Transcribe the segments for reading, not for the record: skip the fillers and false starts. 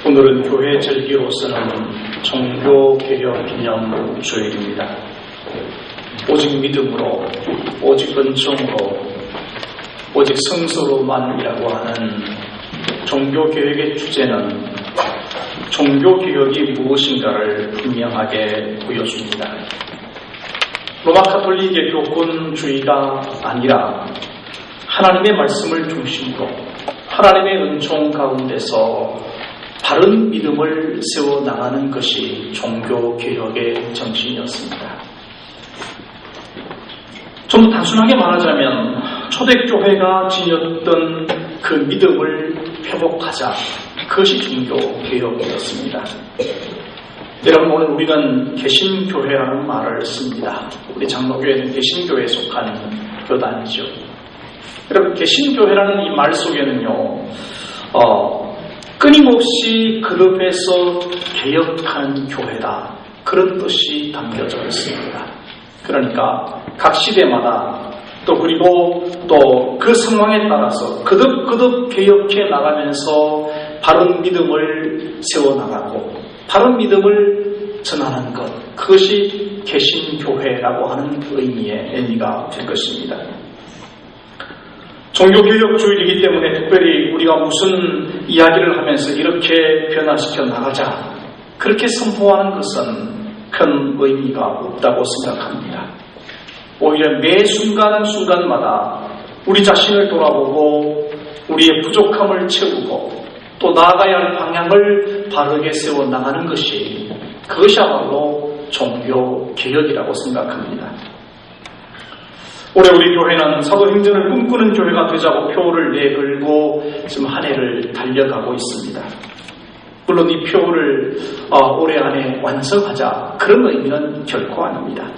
오늘은 교회 절기로서는 종교개혁 기념 주일입니다. 오직 믿음으로, 오직 은총으로, 오직 성서로만이라고 하는 종교개혁의 주제는 종교개혁이 무엇인가를 분명하게 보여줍니다. 로마 가톨릭의 교권주의가 아니라 하나님의 말씀을 중심으로 하나님의 은총 가운데서 바른 믿음을 세워나가는 것이 종교개혁의 정신이었습니다. 좀 더 단순하게 말하자면 초대교회가 지녔던 그 믿음을 회복하자, 그것이 종교개혁이었습니다. 여러분, 오늘 우리는 개신교회라는 말을 씁니다. 우리 장로교회는 개신교회에 속한 교단이죠. 여러분, 개신교회라는 이 말 속에는요, 끊임없이 거듭해서 개혁하는 교회다, 그런 뜻이 담겨져 있습니다. 그러니까 각 시대마다 그리고 또 그 상황에 따라서 거듭 개혁해 나가면서 바른 믿음을 세워나가고 바른 믿음을 전하는 것, 그것이 개신교회라고 하는 의미가 될 것입니다. 종교개혁주의이기 때문에 특별히 우리가 무슨 이야기를 하면서 이렇게 변화시켜 나가자, 그렇게 선포하는 것은 큰 의미가 없다고 생각합니다. 오히려 매 순간순간마다 우리 자신을 돌아보고 우리의 부족함을 채우고 또 나아가야 할 방향을 바르게 세워나가는 것이, 그것이야말로 종교개혁이라고 생각합니다. 올해 우리 교회는 사도행전을 꿈꾸는 교회가 되자고 표를 내걸고 지금 한 해를 달려가고 있습니다. 물론 이 표를 올해 안에 완성하자, 그런 의미는 결코 아닙니다.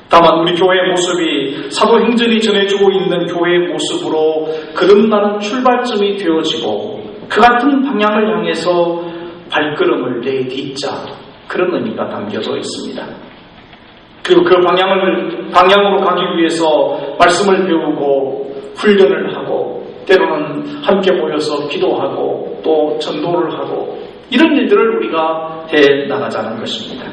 다만 우리 교회의 모습이 사도행전이 전해주고 있는 교회의 모습으로 거듭나는 출발점이 되어지고 그 같은 방향을 향해서 발걸음을 내딛자, 그런 의미가 담겨져 있습니다. 그리고 그 방향으로 가기 위해서 말씀을 배우고 훈련을 하고 때로는 함께 모여서 기도하고 또 전도를 하고 이런 일들을 우리가 해 나가자는 것입니다.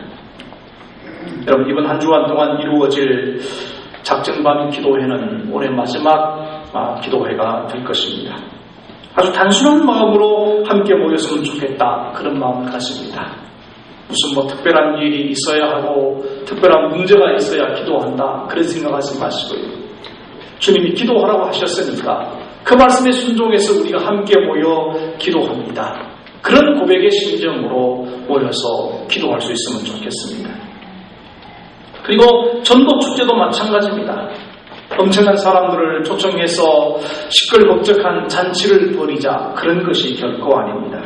여러분, 이번 한 주간 동안 이루어질 작정반 기도회는 올해 마지막 기도회가 될 것입니다. 아주 단순한 마음으로 함께 모였으면 좋겠다, 그런 마음을 가집니다. 무슨 특별한 일이 있어야 하고 특별한 문제가 있어야 기도한다, 그런 생각하지 마시고요. 주님이 기도하라고 하셨으니까 그 말씀에 순종해서 우리가 함께 모여 기도합니다. 그런 고백의 심정으로 모여서 기도할 수 있으면 좋겠습니다. 그리고 전도 축제도 마찬가지입니다. 엄청난 사람들을 초청해서 시끌벅적한 잔치를 벌이자, 그런 것이 결코 아닙니다.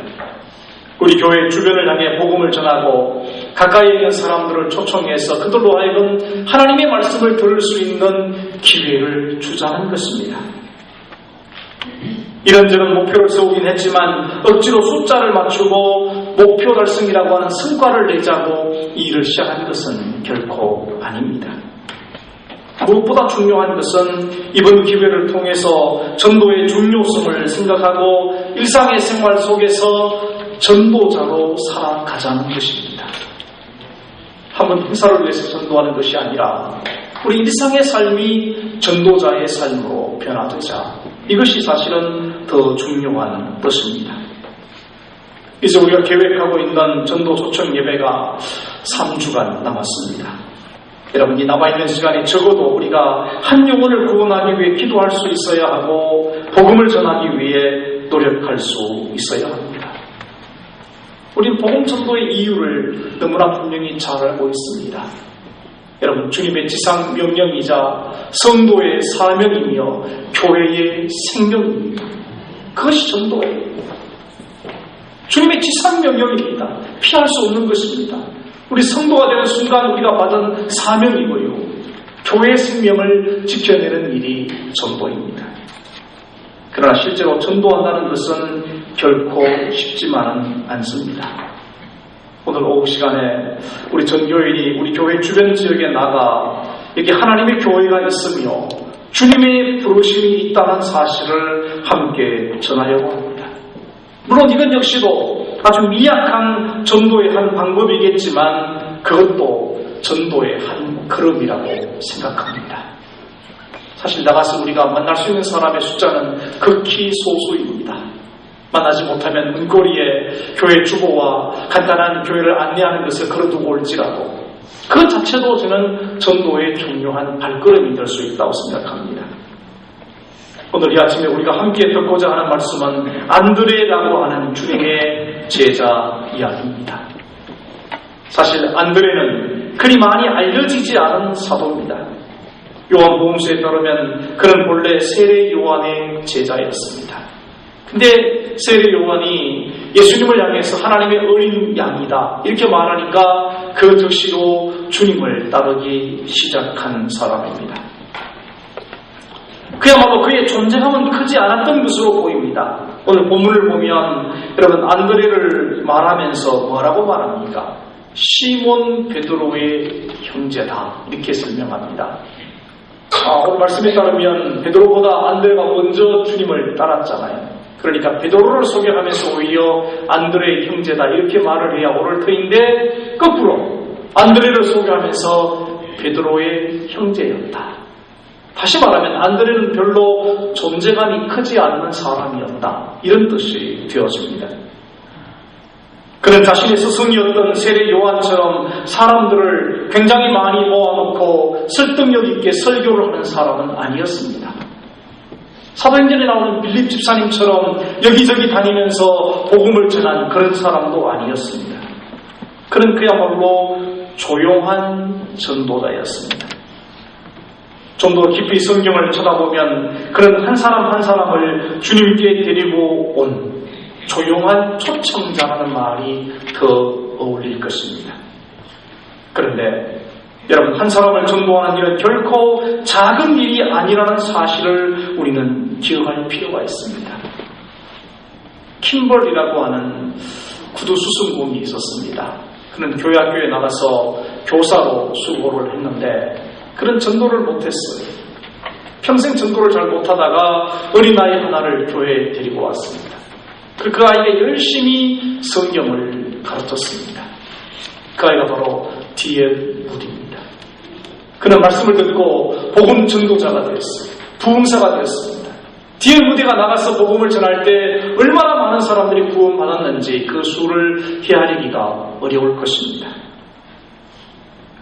우리 교회 주변을 향해 복음을 전하고 가까이 있는 사람들을 초청해서 그들로 하여금 하나님의 말씀을 들을 수 있는 기회를 주자는 것입니다. 이런저런 목표를 세우긴 했지만 억지로 숫자를 맞추고 목표 달성이라고 하는 성과를 내자고 이 일을 시작한 것은 결코 아닙니다. 무엇보다 중요한 것은 이번 기회를 통해서 전도의 중요성을 생각하고 일상의 생활 속에서 전도자로 살아가자는 것입니다. 한번 행사를 위해서 전도하는 것이 아니라 우리 일상의 삶이 전도자의 삶으로 변화되자, 이것이 사실은 더 중요한 것입니다. 이제 우리가 계획하고 있는 전도 초청 예배가 3주간 남았습니다. 여러분, 이 남아있는 시간에 적어도 우리가 한 영혼을 구원하기 위해 기도할 수 있어야 하고 복음을 전하기 위해 노력할 수 있어야 합니다. 우린 복음 전도의 이유를 너무나 분명히 잘 알고 있습니다. 여러분, 주님의 지상 명령이자 성도의 사명이며 교회의 생명입니다. 그것이 전도예요. 주님의 지상 명령입니다. 피할 수 없는 것입니다. 우리 성도가 되는 순간 우리가 받은 사명이고요, 교회의 생명을 지켜내는 일이 전도입니다. 그러나 실제로 전도한다는 것은 결코 쉽지만은 않습니다. 오늘 오후 시간에 우리 전교인이 우리 교회 주변 지역에 나가 여기 하나님의 교회가 있으며 주님의 부르심이 있다는 사실을 함께 전하려고 합니다. 물론 이건 역시도 아주 미약한 전도의 한 방법이겠지만 그것도 전도의 한 걸음이라고 생각합니다. 사실 나가서 우리가 만날 수 있는 사람의 숫자는 극히 소수입니다. 만나지 못하면 문고리에 교회 주보와 간단한 교회를 안내하는 것을 걸어두고 올지라도 그 자체도 저는 전도의 중요한 발걸음이 될 수 있다고 생각합니다. 오늘 이 아침에 우리가 함께 듣고자 하는 말씀은 안드레라고 하는 주님의 제자 이야기입니다. 사실 안드레는 그리 많이 알려지지 않은 사도입니다. 요한복음서에 따르면 그는 본래 세례 요한의 제자였습니다. 근데 세례 요한이 예수님을 향해서 하나님의 어린 양이다 이렇게 말하니까 그 즉시로 주님을 따르기 시작한 사람입니다. 그야말로 그의 존재감은 크지 않았던 것으로 보입니다. 오늘 본문을 보면 여러분 안드레를 말하면서 뭐라고 말합니까? 시몬 베드로의 형제다 이렇게 설명합니다. 오늘 말씀에 따르면 베드로보다 안드레가 먼저 주님을 따랐잖아요. 그러니까 베드로를 소개하면서 오히려 안드레의 형제다 이렇게 말을 해야 옳을 터인데 거꾸로 안드레를 소개하면서 베드로의 형제였다. 다시 말하면 안드레는 별로 존재감이 크지 않는 사람이었다 이런 뜻이 되어집니다. 그는 자신의 스승이었던 세례 요한처럼 사람들을 굉장히 많이 모아놓고 설득력 있게 설교를 하는 사람은 아니었습니다. 사도행전에 나오는 빌립 집사님처럼 여기저기 다니면서 복음을 전한 그런 사람도 아니었습니다. 그는 그야말로 조용한 전도자였습니다. 좀 더 깊이 성경을 쳐다보면 그는 한 사람 한 사람을 주님께 데리고 온 조용한 초청자라는 말이 더 어울릴 것입니다. 그런데 여러분 한 사람을 전도하는 일은 결코 작은 일이 아니라는 사실을 우리는 기억할 필요가 있습니다. 킴벌이라고 하는 구두 수승공이 있었습니다. 그는 교회 학교에 나가서 교사로 수고를 했는데 그런 전도를 못했어요. 평생 전도를 잘 못하다가 어린아이 하나를 교회에 데리고 왔습니다. 그 아이에게 열심히 성경을 가르쳤습니다. 그 아이가 바로 D.L. 무디입니다. 그는 말씀을 듣고 복음 전도자가 되었어요. 부흥사가 되었습니다. D.L. 무디가 나가서 복음을 전할 때 얼마나 많은 사람들이 구원받았는지 그 수를 헤아리기가 어려울 것입니다.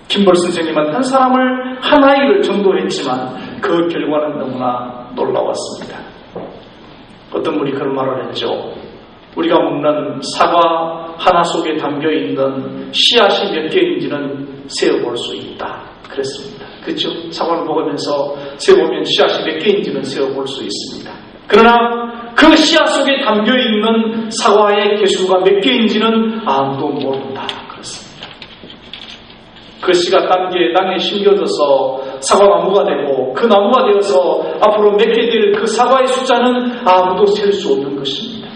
킴벌 선생님은 한 사람을 한 아이를 전도했지만 그 결과는 너무나 놀라웠습니다. 어떤 분이 그런 말을 했죠. 우리가 먹는 사과 하나 속에 담겨있는 씨앗이 몇 개인지는 세어볼 수 있다 그랬습니다. 그렇죠? 사과를 먹으면서 세어보면 씨앗이 몇 개인지는 세어볼 수 있습니다. 그러나 그 씨앗 속에 담겨있는 사과의 개수가 몇 개인지는 아무도 모른다 그랬습니다. 그 씨가 땅에 심겨져서 사과나무가 되고 그 나무가 되어서 앞으로 맺게 될 그 사과의 숫자는 아무도 셀 수 없는 것입니다.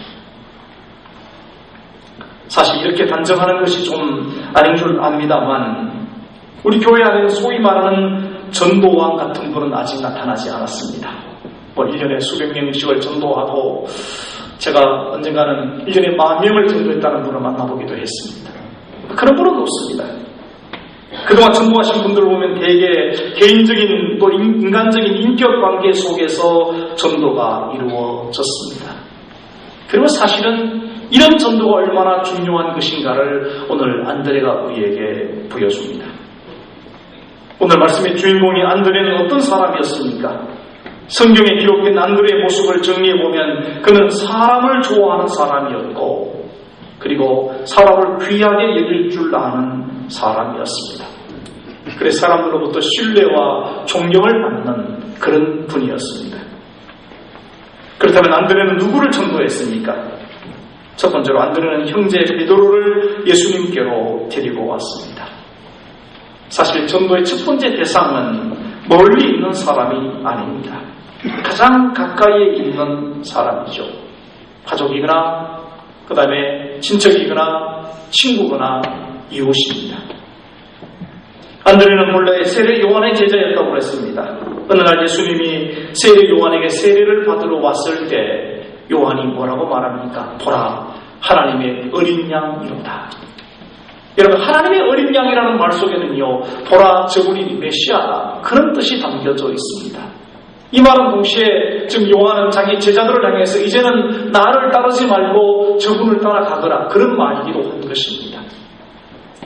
사실 이렇게 단정하는 것이 좀 아닌 줄 압니다만 우리 교회 안에는 소위 말하는 전도왕 같은 분은 아직 나타나지 않았습니다. 1년에 수백 명씩을 전도하고 제가 언젠가는 1년에 10,000명을 전도했다는 분을 만나보기도 했습니다. 그런 분은 없습니다. 그동안 전도하신 분들을 보면 대개 개인적인 또 인간적인 인격관계 속에서 전도가 이루어졌습니다. 그리고 사실은 이런 전도가 얼마나 중요한 것인가를 오늘 안드레가 우리에게 보여줍니다. 오늘 말씀의 주인공인 안드레는 어떤 사람이었습니까? 성경에 기록된 안드레의 모습을 정리해보면 그는 사람을 좋아하는 사람이었고 그리고 사람을 귀하게 여길 줄 아는 사람이었습니다. 그래서 사람들로부터 신뢰와 존경을 받는 그런 분이었습니다. 그렇다면 안드레는 누구를 전도했습니까? 첫 번째로 안드레는 형제 베드로를 예수님께로 데리고 왔습니다. 사실 전도의 첫 번째 대상은 멀리 있는 사람이 아닙니다. 가장 가까이에 있는 사람이죠. 가족이거나 그 다음에 친척이거나 친구거나 이웃입니다. 안드레는 본래 세례 요한의 제자였다고 했습니다. 어느 날 예수님이 세례 요한에게 세례를 받으러 왔을 때 요한이 뭐라고 말합니까? 보라, 하나님의 어린 양이로다. 여러분, 하나님의 어린 양이라는 말 속에는요, 보라 저분이 메시아다, 그런 뜻이 담겨져 있습니다. 이 말은 동시에 지금 요한은 자기 제자들을 향해서 이제는 나를 따르지 말고 저분을 따라가거라, 그런 말이기도 한 것입니다.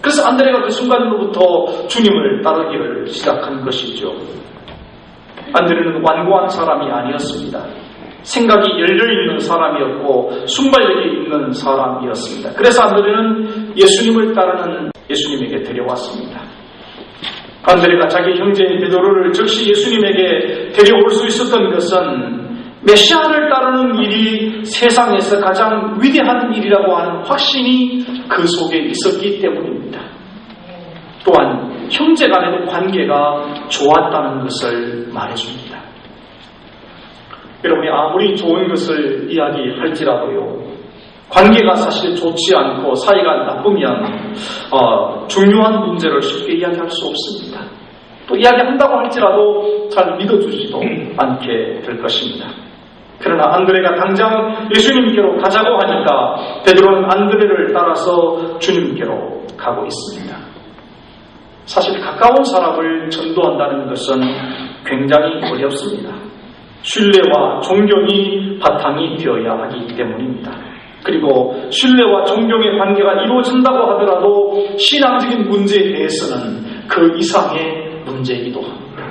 그래서 안드레가 그 순간으로부터 주님을 따르기를 시작한 것이죠. 안드레는 완고한 사람이 아니었습니다. 생각이 열려있는 사람이었고 순발력이 있는 사람이었습니다. 그래서 안드레는 예수님을 따르는 예수님에게 데려왔습니다. 안드레가 자기 형제인 베드로를 즉시 예수님에게 데려올 수 있었던 것은 메시아를 따르는 일이 세상에서 가장 위대한 일이라고 하는 확신이 그 속에 있었기 때문입니다. 또한 형제 간의 관계가 좋았다는 것을 말해줍니다. 여러분이 아무리 좋은 것을 이야기할지라도요, 관계가 사실 좋지 않고 사이가 나쁘면 중요한 문제를 쉽게 이야기할 수 없습니다. 또 이야기한다고 할지라도 잘 믿어주지도 않게 될 것입니다. 그러나 안드레가 당장 예수님께로 가자고 하니까 베드로는 안드레를 따라서 주님께로 가고 있습니다. 사실 가까운 사람을 전도한다는 것은 굉장히 어렵습니다. 신뢰와 존경이 바탕이 되어야 하기 때문입니다. 그리고 신뢰와 존경의 관계가 이루어진다고 하더라도 신앙적인 문제에 대해서는 그 이상의 문제이기도 합니다.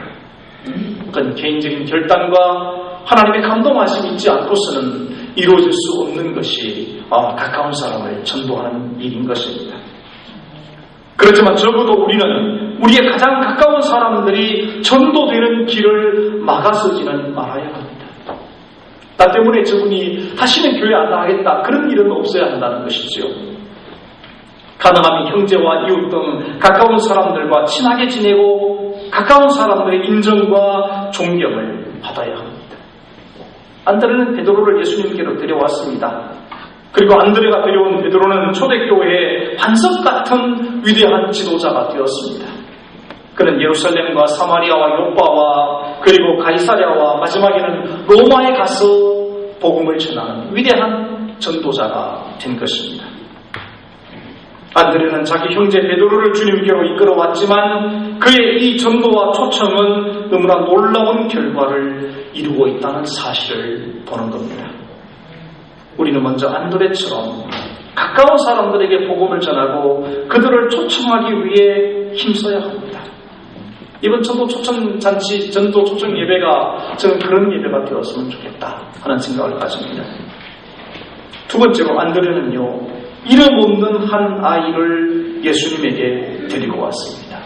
그건 개인적인 결단과 하나님의 감동하심이 있지 않고서는 이루어질 수 없는 것이 가까운 사람을 전도하는 일인 것입니다. 그렇지만 적어도 우리는 우리의 가장 가까운 사람들이 전도되는 길을 막아서지는 말아야 합니다. 나 때문에 저분이 다시는 교회 안 나가겠다, 그런 일은 없어야 한다는 것이지요. 가능하면 형제와 이웃 등 가까운 사람들과 친하게 지내고 가까운 사람들의 인정과 존경을 받아야 합니다. 안드레는 베드로를 예수님께로 데려왔습니다. 그리고 안드레가 데려온 베드로는 초대교회의 반석 같은 위대한 지도자가 되었습니다. 그는 예루살렘과 사마리아와 요빠와 그리고 가이사랴와 마지막에는 로마에 가서 복음을 전하는 위대한 전도자가 된 것입니다. 안드레는 자기 형제 베드로를 주님께로 이끌어왔지만 그의 이 전도와 초청은 너무나 놀라운 결과를 이루고 있다는 사실을 보는 겁니다. 우리는 먼저 안드레처럼 가까운 사람들에게 복음을 전하고 그들을 초청하기 위해 힘써야 합니다. 이번 전도 초청 잔치, 전도 초청 예배가 저는 그런 예배가 되었으면 좋겠다 하는 생각을 가집니다. 두 번째로 안드레는요, 이름 없는 한 아이를 예수님에게 데리고 왔습니다.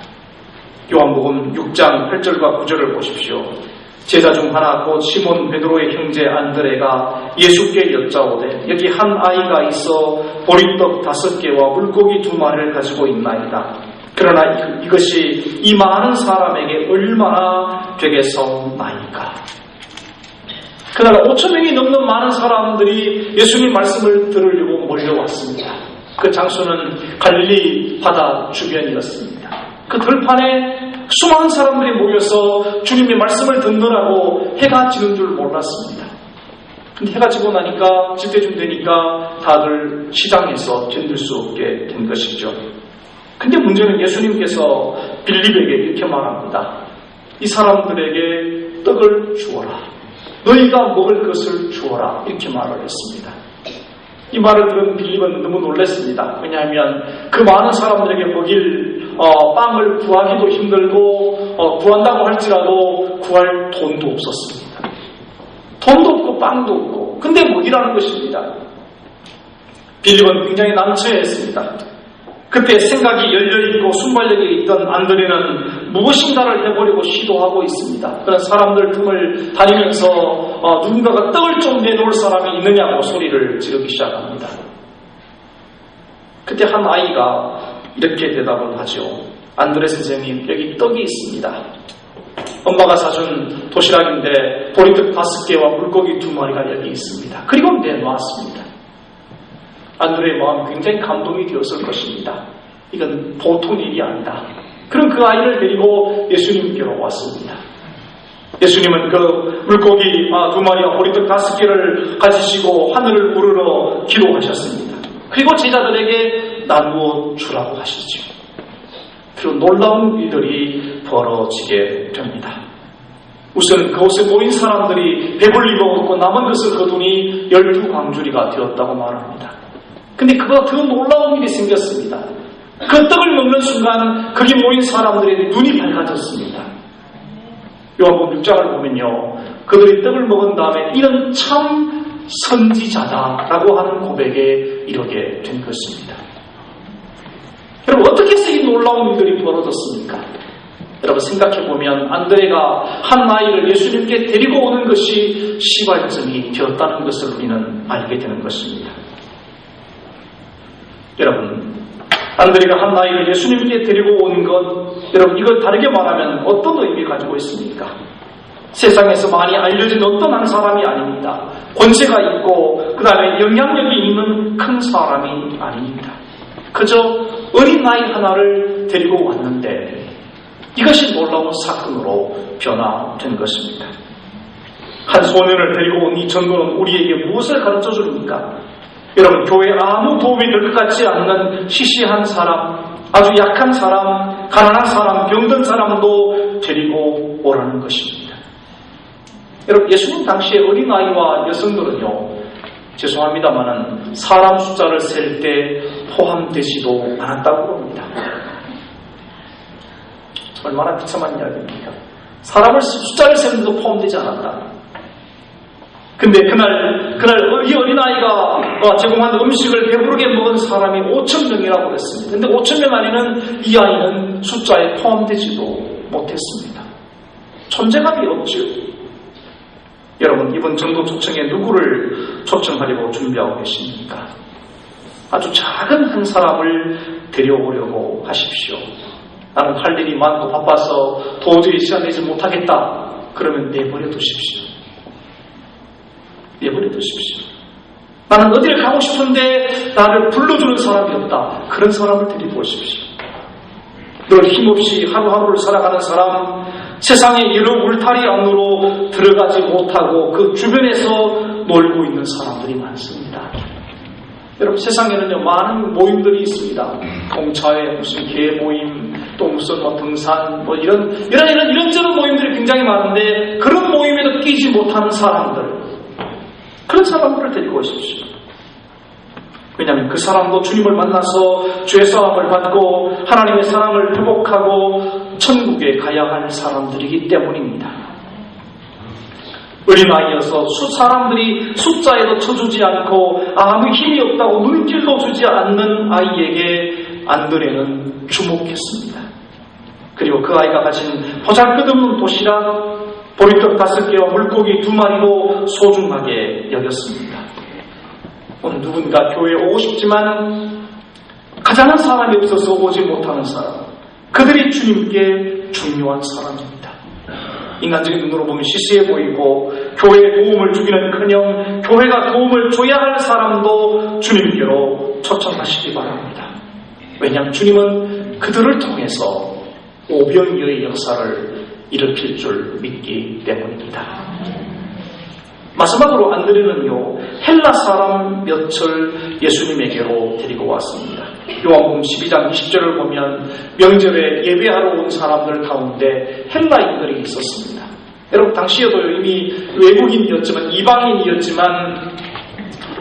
요한복음 6장 8절과 9절을 보십시오. 제자 중 하나 곧 시몬 베드로의 형제 안드레가 예수께 여짜오되 여기 한 아이가 있어 보리떡 5개와 물고기 2마리를 가지고 있나이다. 그러나 이것이 이 많은 사람에게 얼마나 되겠사옵나이까. 그날 5,000명이 넘는 많은 사람들이 예수님 말씀을 들으려고 몰려왔습니다. 그 장소는 갈릴리 바다 주변이었습니다. 그 들판에 수많은 사람들이 모여서 주님의 말씀을 듣느라고 해가 지는 줄 몰랐습니다. 근데 해가 지고 나니까 집대중 되니까 다들 시장에서 견딜 수 없게 된 것이죠. 근데 문제는 예수님께서 빌립에게 이렇게 말합니다. 이 사람들에게 떡을 주어라. 너희가 먹을 것을 주어라. 이렇게 말을 했습니다. 이 말을 들은 빌립은 너무 놀랐습니다. 왜냐하면 그 많은 사람들에게 먹일 빵을 구하기도 힘들고 구한다고 할지라도 구할 돈도 없었습니다. 돈도 없고 빵도 없고 근데 먹이라는 것입니다. 빌립은 굉장히 난처해했습니다. 그때 생각이 열려있고 순발력이 있던 안드레는 무엇인가를 해보려고 시도하고 있습니다. 그런 사람들 틈을 다니면서 누군가가 떡을 좀 내놓을 사람이 있느냐고 소리를 지르기 시작합니다. 그때 한 아이가 이렇게 대답을 하죠. 안드레 선생님, 여기 떡이 있습니다. 엄마가 사준 도시락인데 보리떡 5개와 물고기 2마리가 여기 있습니다. 그리고 내놓았습니다. 안드레의 마음이 굉장히 감동이 되었을 것입니다. 이건 보통 일이 아니다. 그럼 그 아이를 데리고 예수님께로 왔습니다. 예수님은 그 물고기 2마리와 보리떡 5개를 가지시고 하늘을 우러러 기도하셨습니다. 그리고 제자들에게 나누어 주라고 하시죠. 그리고 놀라운 일들이 벌어지게 됩니다. 우선 그곳에 모인 사람들이 배불리 먹었고 남은 것을 거두니 12광주리가 되었다고 말합니다. 근데 그보다 더 놀라운 일이 생겼습니다. 그 떡을 먹는 순간 거기 모인 사람들의 눈이 밝아졌습니다. 요한복음 6장을 보면요, 그들이 떡을 먹은 다음에 이는 참 선지자다라고 하는 고백에 이르게 된 것입니다. 여러분, 어떻게 해서 이 놀라운 일들이 벌어졌습니까? 여러분, 생각해보면 안드레가 한 아이를 예수님께 데리고 오는 것이 시발점이 되었다는 것을 우리는 알게 되는 것입니다. 여러분, 안드레가 한 아이를 예수님께 데리고 오는 것, 여러분, 이걸 다르게 말하면 어떤 의미를 가지고 있습니까? 세상에서 많이 알려진 어떤 한 사람이 아닙니다. 권세가 있고 그 다음에 영향력이 있는 큰 사람이 아닙니다. 그저 어린 아이 하나를 데리고 왔는데 이것이 놀라운 사건으로 변화된 것입니다. 한 소년을 데리고 온 이 전도는 우리에게 무엇을 가르쳐 줍니까? 여러분, 교회에 아무 도움이 될 것 같지 않는 시시한 사람, 아주 약한 사람, 가난한 사람, 병든 사람도 데리고 오라는 것입니다. 여러분, 예수님 당시에 어린아이와 여성들은요, 죄송합니다만은 사람 숫자를 셀 때 포함되지도 않았다고 합니다. 얼마나 비참한 이야기입니까? 사람을 숫자를 세는데도 포함되지 않았다. 근데 그날 이 어린아이가 제공한 음식을 배부르게 먹은 사람이 5,000명이라고 그랬습니다. 근데 5,000명 안에는 이 아이는 숫자에 포함되지도 못했습니다. 존재감이 없죠. 여러분, 이번 전도 초청에 누구를 초청하려고 준비하고 계십니까? 아주 작은 한 사람을 데려오려고 하십시오. 나는 할 일이 많고 바빠서 도저히 시간 내지 못하겠다. 그러면 내버려 두십시오. 내버려 두십시오. 나는 어디를 가고 싶은데 나를 불러주는 사람이 없다. 그런 사람을 데리고 오십시오. 늘 힘없이 하루하루를 살아가는 사람, 세상의 여러 울타리 안으로 들어가지 못하고 그 주변에서 놀고 있는 사람들이 많습니다. 여러분, 세상에는요, 많은 모임들이 있습니다. 공차회, 무슨 개 모임, 또 무슨 등산, 이런저런 모임들이 굉장히 많은데, 그런 모임에도 끼지 못하는 사람들, 그런 사람들을 데리고 오십시오. 왜냐하면 그 사람도 주님을 만나서 죄사함을 받고 하나님의 사랑을 회복하고 천국에 가야 할 사람들이기 때문입니다. 어린아이여서 사람들이 숫자에도 쳐주지 않고 아무 힘이 없다고 눈길도 주지 않는 아이에게 안드레는 주목했습니다. 그리고 그 아이가 가진 보잘것없는 도시락, 보리떡 5개와 물고기 2마리로 소중하게 여겼습니다. 오늘 누군가 교회에 오고 싶지만 가장한 사람이 없어서 오지 못하는 사람, 그들이 주님께 중요한 사람입니다. 인간적인 눈으로 보면 시시해 보이고 교회에 도움을 주기는커녕 교회가 도움을 줘야 할 사람도 주님께로 초청하시기 바랍니다. 왜냐하면 주님은 그들을 통해서 오병이어의 역사를 일으킬 줄 믿기 때문입니다. 마지막으로 안드레는요, 헬라 사람 몇을 예수님에게로 데리고 왔습니다. 요한복음 12장 20절을 보면 명절에 예배하러 온 사람들 가운데 헬라인들이 있었습니다. 여러분, 당시에도 이미 외국인이었지만, 이방인이었지만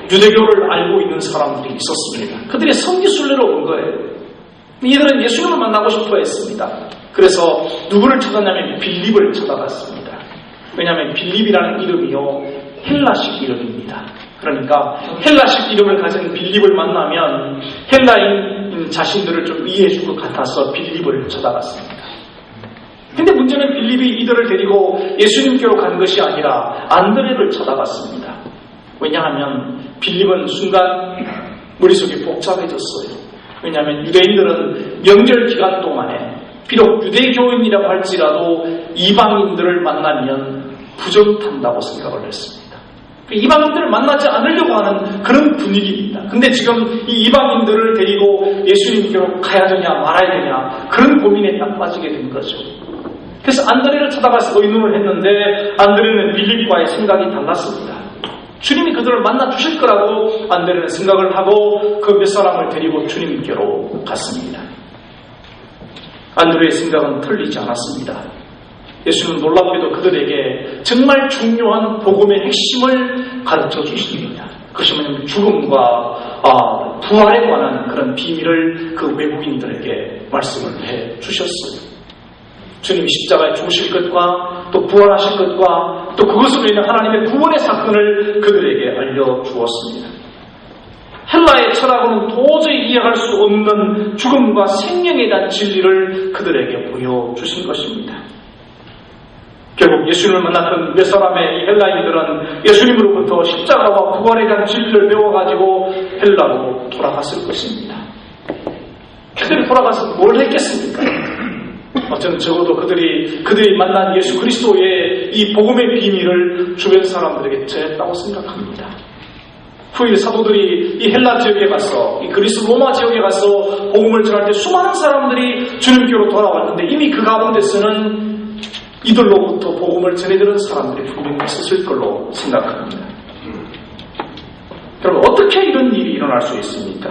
유대교를 알고 있는 사람들이 있었습니다. 그들이 성지순례로 온 거예요. 이들은 예수님을 만나고 싶어 했습니다. 그래서 누구를 찾았냐면 빌립을 찾아갔습니다. 왜냐하면 빌립이라는 이름이요, 헬라식 이름입니다. 그러니까 헬라식 이름을 가진 빌립을 만나면 헬라인 자신들을 좀 이해해 줄 것 같아서 빌립을 찾아갔습니다. 근데 문제는 빌립이 이들을 데리고 예수님께로 간 것이 아니라 안드레를 찾아갔습니다. 왜냐하면 빌립은 순간 머릿속이 복잡해졌어요. 왜냐하면 유대인들은 명절 기간 동안에 비록 유대교인이라고 할지라도 이방인들을 만나면 부정탄다고 생각을 했습니다. 이방인들을 만나지 않으려고 하는 그런 분위기입니다. 근데 지금 이 이방인들을 데리고 예수님께로 가야 되냐 말아야 되냐 그런 고민에 딱 빠지게 된 거죠. 그래서 안드레를 찾아가서 의논을 했는데 안드레는 빌립과의 생각이 달랐습니다. 주님이 그들을 만나 주실 거라고 안드레는 생각을 하고 그 몇 사람을 데리고 주님께로 갔습니다. 안드레의 생각은 틀리지 않았습니다. 예수는 놀랍게도 그들에게 정말 중요한 복음의 핵심을 가르쳐 주십니다. 그것이 뭐냐면 죽음과 부활에 관한 그런 비밀을 그 외국인들에게 말씀을 해 주셨어요. 주님이 십자가에 죽으실 것과 또 부활하실 것과 또 그것으로 인해 하나님의 구원의 사건을 그들에게 알려주었습니다. 헬라의 철학으로는 도저히 이해할 수 없는 죽음과 생명에 대한 진리를 그들에게 보여주신 것입니다. 결국 예수님을 만났던 몇 사람의 이 헬라인들은 예수님으로부터 십자가와 부활에 대한 진리를 배워가지고 헬라로 돌아갔을 것입니다. 그들이 돌아가서 뭘 했겠습니까? 저는 적어도 그들이 만난 예수 그리스도의 이 복음의 비밀을 주변 사람들에게 전했다고 생각합니다. 후일 사도들이 이 헬라 지역에 가서 이 그리스 로마 지역에 가서 복음을 전할 때 수많은 사람들이 주님께로 돌아왔는데 이미 그 가운데서는 이들로부터 복음을 전해드는 사람들이 분명히 있었을 걸로 생각합니다. 그럼 어떻게 이런 일이 일어날 수 있습니까?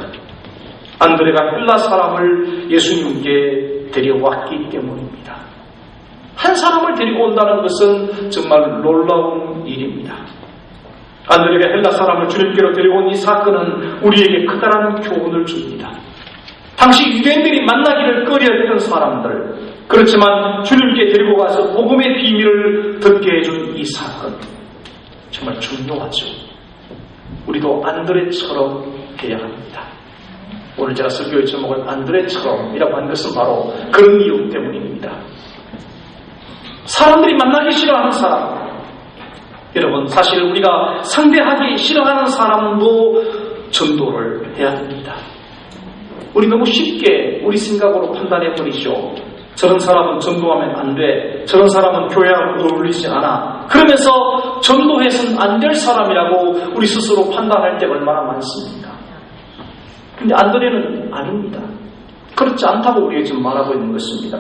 안드레가 헬라 사람을 예수님께 데려왔기 때문입니다. 한 사람을 데리고 온다는 것은 정말 놀라운 일입니다. 안드레가 헬라 사람을 주님께로 데려온 이 사건은 우리에게 커다란 교훈을 줍니다. 당시 유대인들이 만나기를 꺼려했던 사람들, 그렇지만 주님께 데리고 가서 복음의 비밀을 듣게 해준 이 사건, 정말 중요하죠. 우리도 안드레처럼 해야 합니다. 오늘 제가 설교의 제목은 안드레처럼이라고 한 것은 바로 그런 이유 때문입니다. 사람들이 만나기 싫어하는 사람, 여러분 사실 우리가 상대하기 싫어하는 사람도 전도를 해야 합니다. 우리 너무 쉽게 우리 생각으로 판단해버리죠. 저런 사람은 전도하면 안 돼. 저런 사람은 교회하고 어울리지 않아. 그러면서 전도해서는 안 될 사람이라고 우리 스스로 판단할 때가 얼마나 많습니까? 근데 안드레는 아닙니다. 그렇지 않다고 우리에게 지금 말하고 있는 것입니다.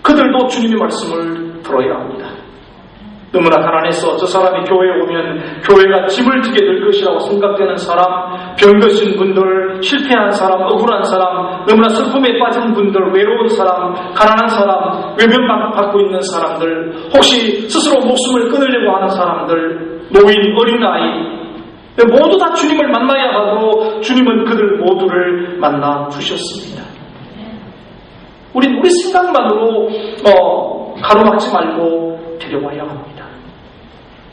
그들도 주님의 말씀을 들어야 합니다. 너무나 가난해서 저 사람이 교회에 오면 교회가 짐을 지게 될 것이라고 생각되는 사람, 병드신 분들, 실패한 사람, 억울한 사람, 너무나 슬픔에 빠진 분들, 외로운 사람, 가난한 사람, 외면받고 있는 사람들, 혹시 스스로 목숨을 끊으려고 하는 사람들, 노인, 어린아이, 모두 다 주님을 만나야 하고 주님은 그들 모두를 만나 주셨습니다. 우린 우리 생각만으로 가로막지 말고 데려와야 합니다.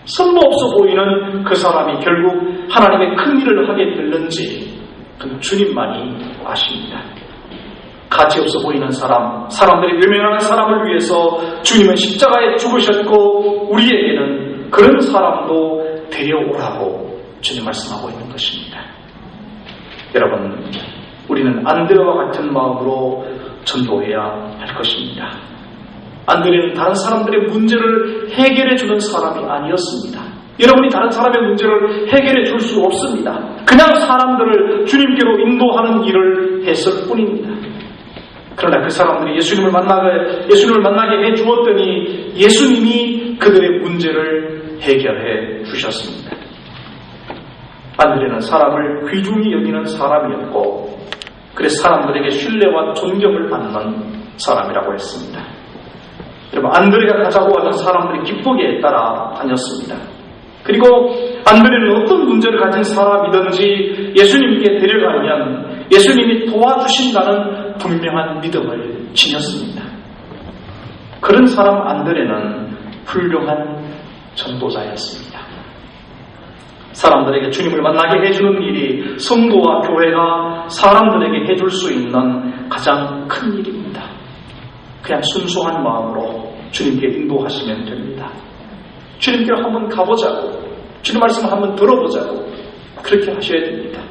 선모 없어 보이는 그 사람이 결국 하나님의 큰 일을 하게 될는지 그건 주님만이 아십니다. 가치 없어 보이는 사람, 사람들이 외면하는 사람을 위해서 주님은 십자가에 죽으셨고 우리에게는 그런 사람도 데려오라고 주님 말씀하고 있는 것입니다. 여러분, 우리는 안드레와 같은 마음으로 전도해야 할 것입니다. 안드레는 다른 사람들의 문제를 해결해 주는 사람이 아니었습니다. 여러분이 다른 사람의 문제를 해결해 줄 수 없습니다. 그냥 사람들을 주님께로 인도하는 일을 했을 뿐입니다. 그러나 그 사람들이 예수님을 만나게 해 주었더니 예수님이 그들의 문제를 해결해 주셨습니다. 안드레는 사람을 귀중히 여기는 사람이었고 그래서 사람들에게 신뢰와 존경을 받는 사람이라고 했습니다. 여러분, 안드레가 가자고 하던 사람들이 기쁘게 따라다녔습니다. 그리고 안드레는 어떤 문제를 가진 사람이든지 예수님께 데려가면 예수님이 도와주신다는 분명한 믿음을 지녔습니다. 그런 사람 안드레는 훌륭한 전도자였습니다. 사람들에게 주님을 만나게 해주는 일이 성도와 교회가 사람들에게 해줄 수 있는 가장 큰 일입니다. 그냥 순수한 마음으로 주님께 인도하시면 됩니다. 주님께로 한번 가보자고, 주님 말씀을 한번 들어보자고 그렇게 하셔야 됩니다.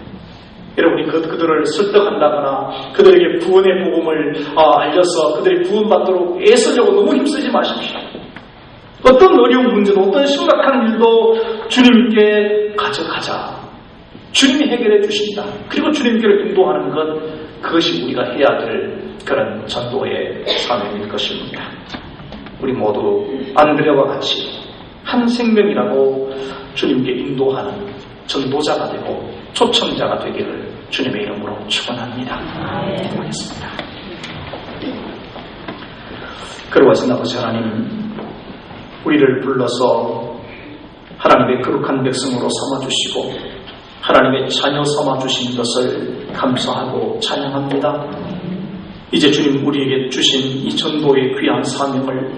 여러분이 그들을 설득한다거나 그들에게 구원의 복음을 알려서 그들이 구원받도록 애쓰려고 너무 힘쓰지 마십시오. 어떤 어려운 문제도 어떤 심각한 일도 주님께 가져가자. 주님이 해결해 주신다. 그리고 주님께로 인도하는 것, 그것이 우리가 해야 될 그런 전도의 사명일 것입니다. 우리 모두 안드레와 같이 한 생명이라고 주님께 인도하는 전도자가 되고 초청자가 되기를 주님의 이름으로 축원합니다. 기도하겠습니다. 그러하신 아버지 하나님, 우리를 불러서 하나님의 거룩한 백성으로 삼아주시고 하나님의 자녀 삼아주신 것을 감사하고 찬양합니다. 이제 주님 우리에게 주신 이 전도의 귀한 사명을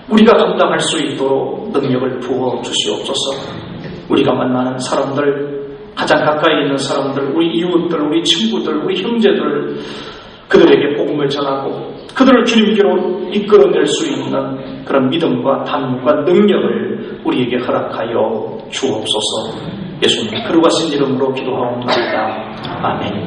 우리가 감당할 수 있도록 능력을 부어 주시옵소서. 우리가 만나는 사람들, 가장 가까이 있는 사람들, 우리 이웃들, 우리 친구들, 우리 형제들, 그들에게 복음을 전하고 그들을 주님께로 이끌어낼 수 있는 그런 믿음과 담과 능력을 우리에게 허락하여 주옵소서. 예수님 거룩하신 이름으로 기도하옵나이다. 아멘.